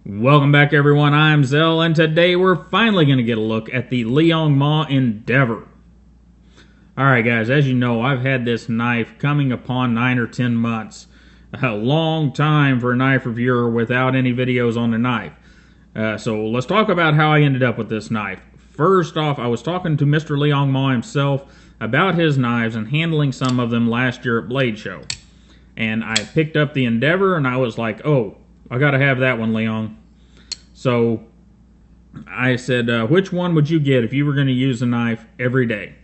Welcome back, everyone. I'm Zell, and today we're finally going to get a look at the Liong Mah Endeavor. Alright guys, as you know, I've had this knife coming upon 9 or 10 months. A long time for a knife reviewer without any videos on the knife. So let's talk about how I ended up with this knife. First off, I was talking to Mr. Liong Mah himself about his knives and handling some of them last year at Blade Show. And I picked up the Endeavor and I was like, oh, I gotta have that one, Liong. So I said, which one would you get if you were going to use a knife every day?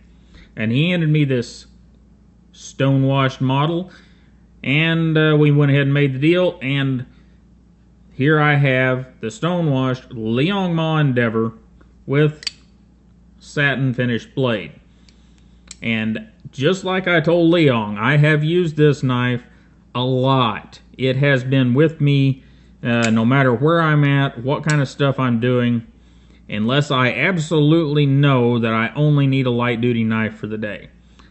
And he handed me this stonewashed model, and we went ahead and made the deal, and here I have the stonewashed Liong Mah Endeavor with satin finished blade. And just like I told Liong, I have used this knife a lot. It has been with me no matter where I'm at, what kind of stuff I'm doing, unless I absolutely know that I only need a light duty knife for the day.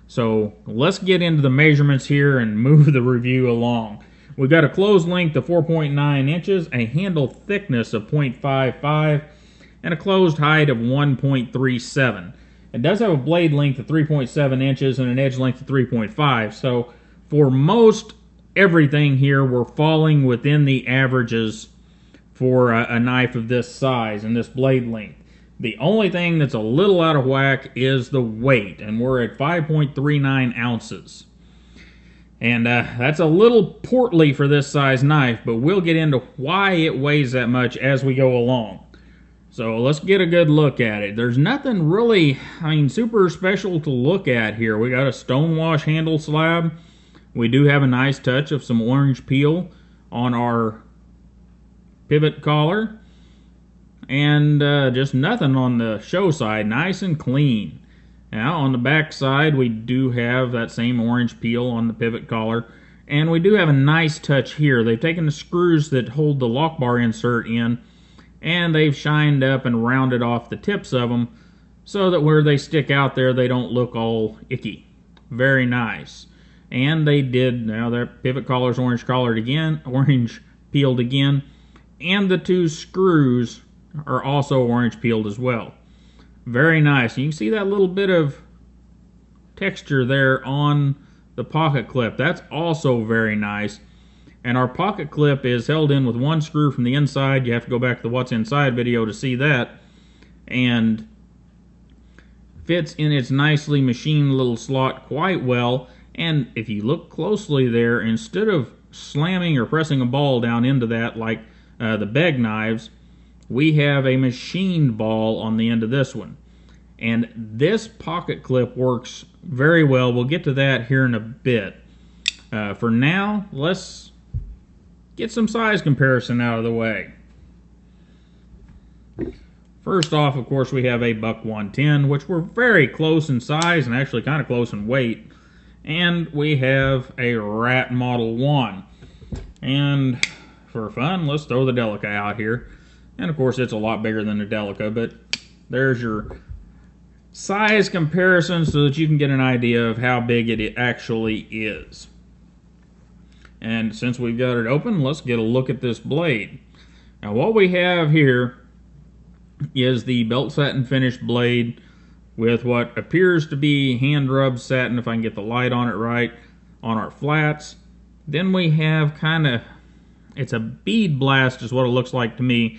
So let's get into the measurements here and move the review along. We've got a closed length of 4.9 inches, a handle thickness of 0.55, and a closed height of 1.37. It does have a blade length of 3.7 inches and an edge length of 3.5, so for most everything here, we're falling within the averages for a knife of this size and this blade length. The only thing that's a little out of whack is the weight, and we're at 5.39 ounces. And that's a little portly for this size knife, but we'll get into why it weighs that much as we go along. So let's get a good look at it. There's nothing really, super special to look at here. We got a stonewash handle slab. We do have a nice touch of some orange peel on our pivot collar. And just nothing on the show side, nice and clean. Now on the back side we do have that same orange peel on the pivot collar. And we do have a nice touch here. They've taken the screws that hold the lock bar insert in, and they've shined up and rounded off the tips of them so that where they stick out there they don't look all icky. Very nice. And they did, now their pivot collar's orange peeled again, and the two screws are also orange peeled as well. Very nice. You can see that little bit of texture there on the pocket clip. That's also very nice. And our pocket clip is held in with one screw from the inside. You have to go back to the What's Inside video to see that. And fits in its nicely machined little slot quite well. And if you look closely there, instead of slamming or pressing a ball down into that like the Beg knives, we have a machined ball on the end of this one. And this pocket clip works very well. We'll get to that here in a bit. For now, let's get some size comparison out of the way. First off, of course, we have a Buck 110, which we're very close in size and actually kind of close in weight. And we have a Rat Model 1. And for fun, let's throw the Delica out here. And of course, it's a lot bigger than the Delica, but there's your size comparison so that you can get an idea of how big it actually is. And since we've got it open, let's get a look at this blade. Now what we have here is the belt satin finished blade with what appears to be hand rubbed satin, if I can get the light on it right, on our flats. Then we have it's a bead blast is what it looks like to me,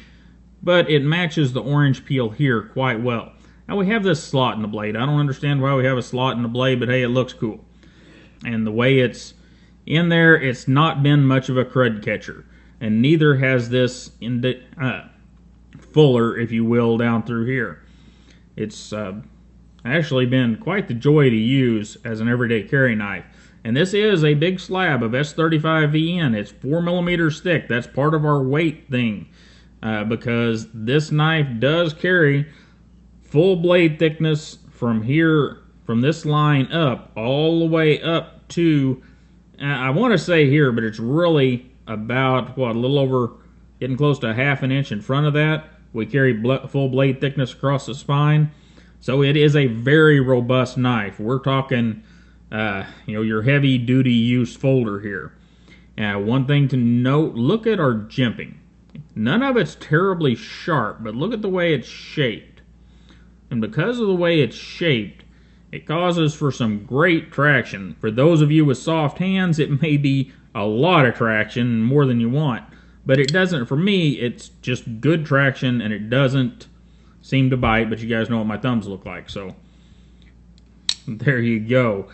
but it matches the orange peel here quite well. Now we have this slot in the blade. I don't understand why we have a slot in the blade, but hey, it looks cool. And the way it's in there, it's not been much of a crud catcher. And neither has this fuller, if you will, down through here. It's actually been quite the joy to use as an everyday carry knife. And this is a big slab of S35VN. It's 4mm thick. That's part of our weight thing, because this knife does carry full blade thickness from here, from this line up, all the way up to, I want to say here, but it's really about, what, a little over, getting close to ½ an inch in front of that. We carry full blade thickness across the spine. So it is a very robust knife. We're talking, your heavy duty use folder here. One thing to note, look at our jimping. None of it's terribly sharp, but look at the way it's shaped. And because of the way it's shaped, it causes for some great traction. For those of you with soft hands, it may be a lot of traction, more than you want. But it doesn't, for me, it's just good traction, and it doesn't seem to bite, but you guys know what my thumbs look like, so there you go.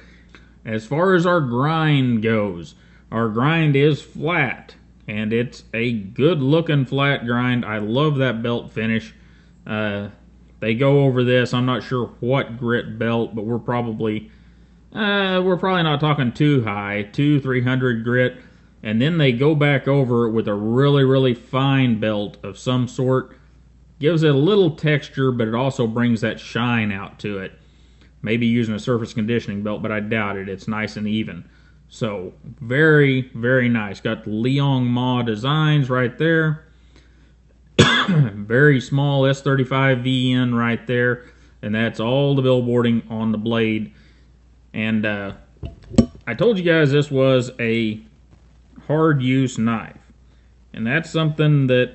As far as our grind goes, our grind is flat, and it's a good looking flat grind. I love that belt finish. They go over this, I'm not sure what grit belt, but we're probably not talking too high, 200-300 grit, and then they go back over it with a really fine belt of some sort. Gives it a little texture, but it also brings that shine out to it. Maybe using a surface conditioning belt, but I doubt it. It's nice and even. So, very nice. Got the Liong Mah designs right there. Very small S35 VN right there. And that's all the billboarding on the blade. And I told you guys this was a hard use knife. And that's something that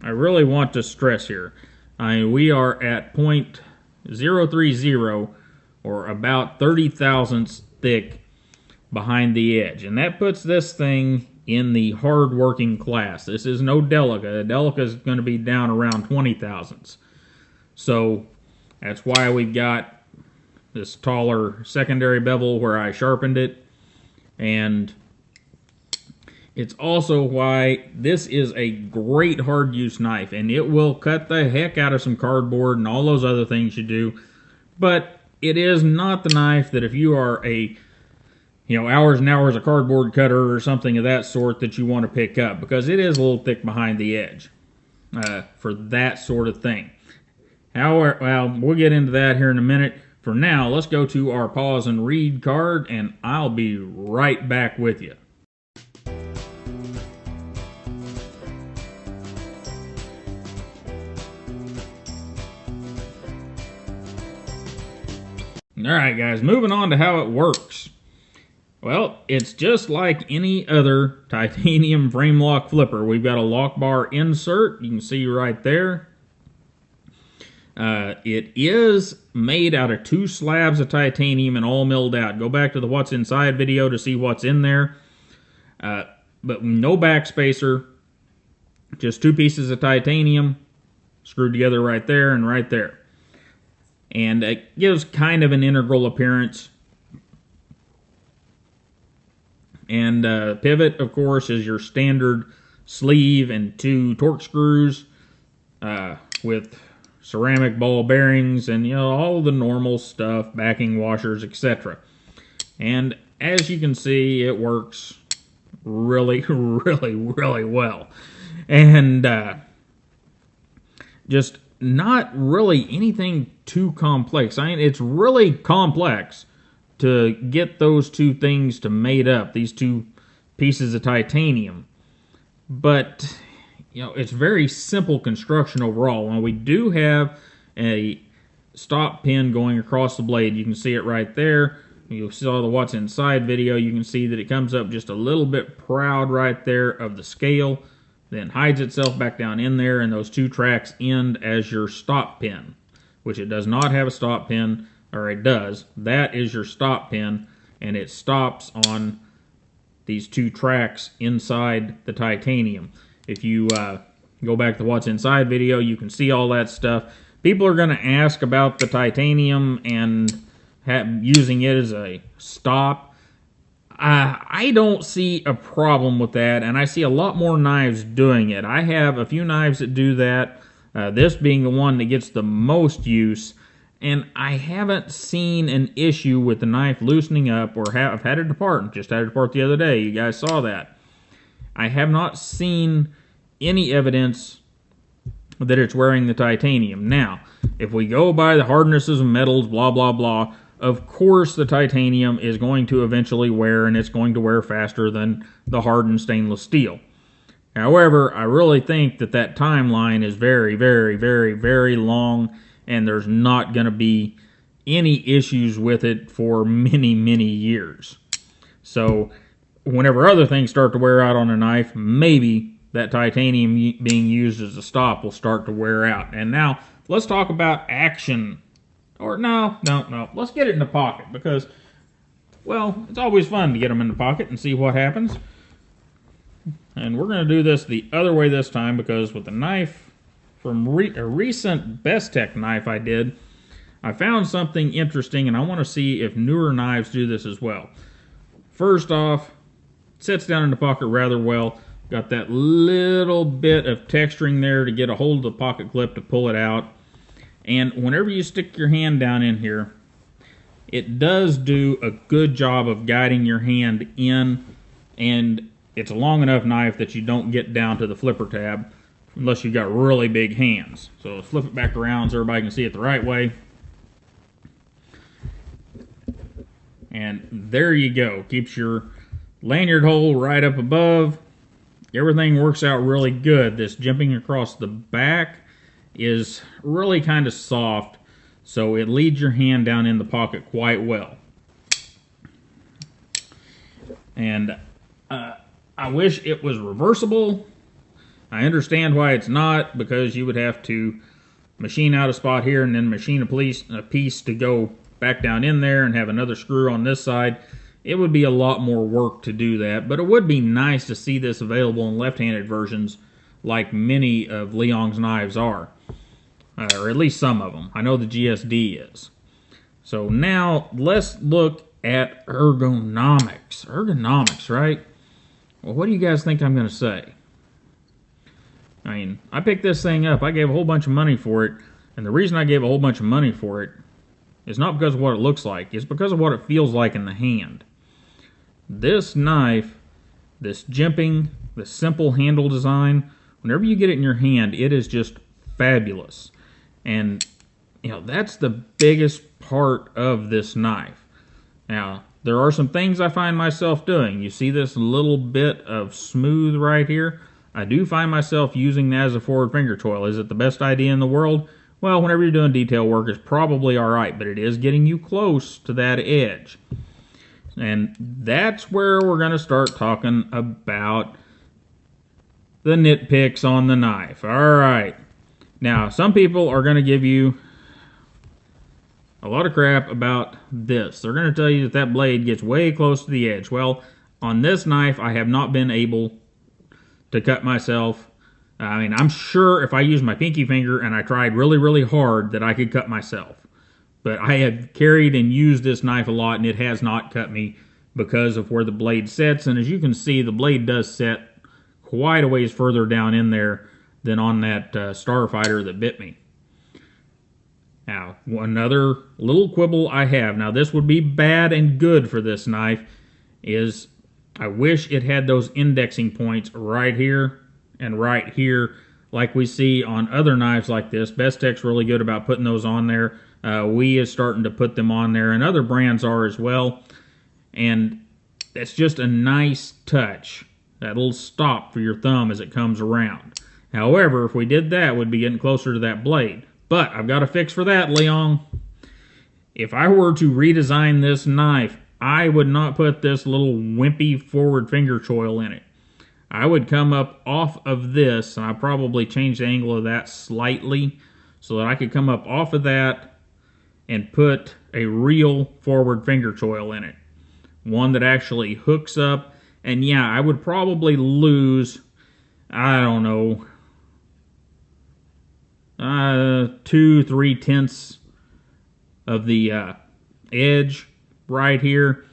I really want to stress here. We are at 0.030, or about 30 thousandths thick behind the edge. And that puts this thing in the hard-working class. This is no Delica. The Delica is going to be down around 20 thousandths. So that's why we've got this taller secondary bevel where I sharpened it. And it's also why this is a great hard use knife, and it will cut the heck out of some cardboard and all those other things you do. But it is not the knife that if you are a hours and hours of cardboard cutter or something of that sort that you want to pick up, because it is a little thick behind the edge for that sort of thing. However, well, we'll get into that here in a minute. For now, let's go to our pause and read card, and I'll be right back with you. Alright guys, moving on to how it works. Well, it's just like any other titanium frame lock flipper. We've got a lock bar insert, you can see right there. It is made out of 2 slabs of titanium and all milled out. Go back to the What's Inside video to see what's in there. But no backspacer, just 2 pieces of titanium screwed together right there and right there. And it gives kind of an integral appearance. And pivot, of course, is your standard sleeve and 2 torque screws with ceramic ball bearings and all the normal stuff, backing washers, etc. And as you can see, it works really well. And just not really anything too complex. I mean, it's really complex to get those 2 things to mate up, these 2 pieces of titanium. But, it's very simple construction overall. When we do have a stop pin going across the blade, you can see it right there. You saw the What's Inside video, you can see that it comes up just a little bit proud right there of the scale, then hides itself back down in there, and those 2 tracks end as your stop pin, which it does not have a stop pin, or it does. That is your stop pin, and it stops on these 2 tracks inside the titanium. If you go back to the What's Inside video, you can see all that stuff. People are going to ask about the titanium and using it as a stop. I don't see a problem with that, and I see a lot more knives doing it. I have a few knives that do that, this being the one that gets the most use, and I haven't seen an issue with the knife loosening up, or I've had it depart. Just had it depart the other day. You guys saw that. I have not seen any evidence that it's wearing the titanium. Now, if we go by the hardnesses of metals, blah, blah, blah, of course the titanium is going to eventually wear, and it's going to wear faster than the hardened stainless steel. However, I really think that that timeline is very long, and there's not going to be any issues with it for many years. So, whenever other things start to wear out on a knife, maybe that titanium being used as a stop will start to wear out. And now let's talk about action. Or no. Let's get it in the pocket because, well, it's always fun to get them in the pocket and see what happens. And we're going to do this the other way this time because with the knife from a recent Best Tech knife I did, I found something interesting and I want to see if newer knives do this as well. First off, it sits down in the pocket rather well. Got that little bit of texturing there to get a hold of the pocket clip to pull it out. And whenever you stick your hand down in here, it does do a good job of guiding your hand in, and it's a long enough knife that you don't get down to the flipper tab unless you've got really big hands. So let's flip it back around so everybody can see it the right way. And there you go. Keeps your lanyard hole right up above. Everything works out really good. This jimping across the back is really kind of soft, so it leads your hand down in the pocket quite well. And I wish it was reversible. I understand why it's not, because you would have to machine out a spot here and then machine a piece to go back down in there and have another screw on this side. It would be a lot more work to do that, but it would be nice to see this available in left-handed versions like many of Liong's knives are. Or at least some of them. I know the GSD is. So now let's look at ergonomics. Ergonomics, right? Well, what do you guys think I'm going to say? I mean, I picked this thing up. I gave a whole bunch of money for it. And the reason I gave a whole bunch of money for it is not because of what it looks like. It's because of what it feels like in the hand. This knife, this jimping, this simple handle design, whenever you get it in your hand, it is just fabulous. And, you know, that's the biggest part of this knife. Now, there are some things I find myself doing. You see this little bit of smooth right here? I do find myself using that as a forward finger choil. Is it the best idea in the world? Well, whenever you're doing detail work, it's probably alright, but it is getting you close to that edge. And that's where we're going to start talking about the nitpicks on the knife. Alright. Now, some people are going to give you a lot of crap about this. They're going to tell you that that blade gets way close to the edge. Well, on this knife, I have not been able to cut myself. I mean, I'm sure if I used my pinky finger and I tried really, really hard that I could cut myself. But I have carried and used this knife a lot, and it has not cut me because of where the blade sets. And as you can see, the blade does set quite a ways further down in there than on that Starfighter that bit me. Now, another little quibble I have, now this would be bad and good for this knife, is I wish it had those indexing points right here and right here like we see on other knives like this. Best Tech's really good about putting those on there. We is starting to put them on there, and other brands are as well. And it's just a nice touch. That little stop for your thumb as it comes around. However, if we did that, we'd be getting closer to that blade. But I've got a fix for that, Liong. If I were to redesign this knife, I would not put this little wimpy forward finger choil in it. I would come up off of this, and I'd probably change the angle of that slightly so that I could come up off of that and put a real forward finger choil in it. One that actually hooks up. And yeah, I would probably lose, I don't know, 2-3 tenths of the edge right here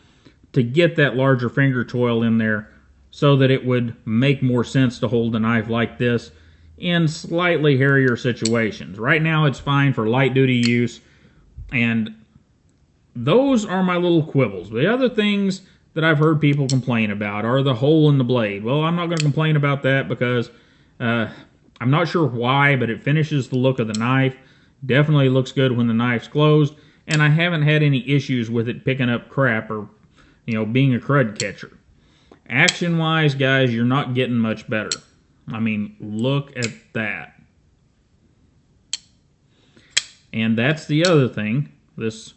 to get that larger finger choil in there so that it would make more sense to hold a knife like this in slightly hairier situations. Right now it's fine for light duty use, and those are my little quibbles. The other things that I've heard people complain about are the hole in the blade. Well, I'm not going to complain about that because I'm not sure why, but it finishes the look of the knife. Definitely looks good when the knife's closed, and I haven't had any issues with it picking up crap or, you know, being a crud catcher. Action-wise, guys, you're not getting much better. I mean, look at that. And that's the other thing. This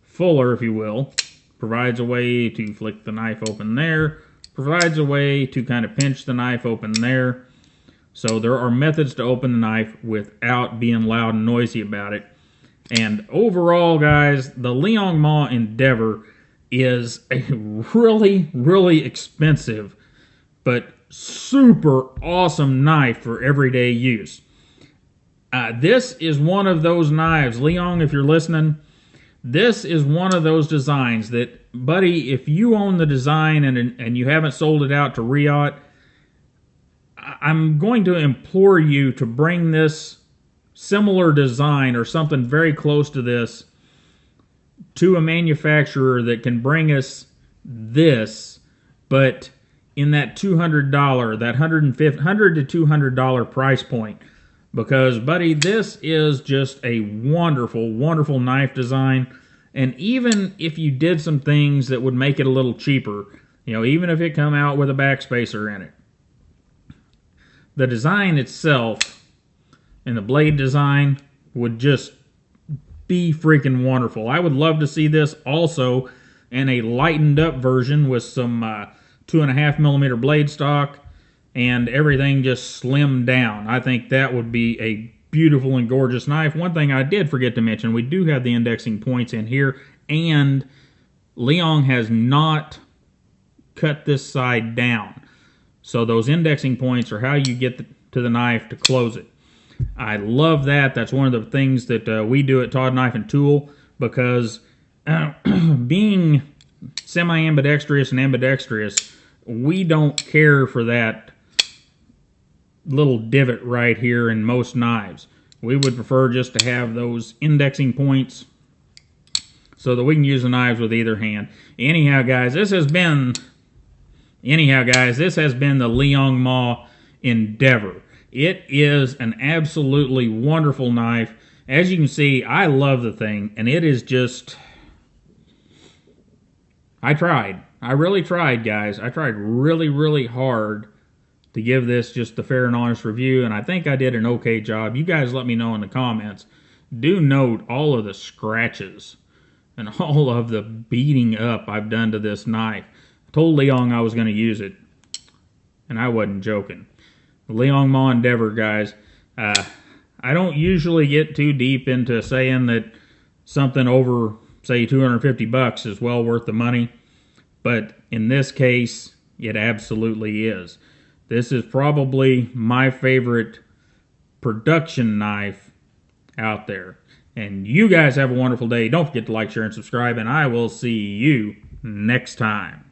fuller, if you will, provides a way to flick the knife open there, provides a way to kind of pinch the knife open there. So there are methods to open the knife without being loud and noisy about it. And overall, guys, the Liong Mah Endeavor is a really, really expensive but super awesome knife for everyday use. This is one of those knives, Liong, if you're listening, this is one of those designs that, buddy, if you own the design and you haven't sold it out to Riot, I'm going to implore you to bring this similar design or something very close to this to a manufacturer that can bring us this, but in that $200, that $100 to $200 price point. Because, buddy, this is just a wonderful, wonderful knife design. And even if you did some things that would make it a little cheaper, even if it come out with a backspacer in it, the design itself and the blade design would just be freaking wonderful. I would love to see this also in a lightened up version with some 2.5mm blade stock and everything just slimmed down. I think that would be a beautiful and gorgeous knife. One thing I did forget to mention, we do have the indexing points in here, and Liong has not cut this side down. So those indexing points are how you get to the knife to close it. I love that. That's one of the things that we do at Todd Knife and Tool, because being semi-ambidextrous and ambidextrous, we don't care for that little divot right here in most knives. We would prefer just to have those indexing points so that we can use the knives with either hand. Anyhow, guys, this has been the Liong Mah Endeavor. It is an absolutely wonderful knife. As you can see, I love the thing, and it is just... I tried. I really tried, guys. I tried really, really hard to give this just a fair and honest review, and I think I did an okay job. You guys let me know in the comments. Do note all of the scratches and all of the beating up I've done to this knife. I told Liong I was going to use it, and I wasn't joking. The Liong Mah Endeavor, guys. I don't usually get too deep into saying that something over, say, $250 is well worth the money, but in this case, it absolutely is. This is probably my favorite production knife out there. And you guys have a wonderful day. Don't forget to like, share, and subscribe, and I will see you next time.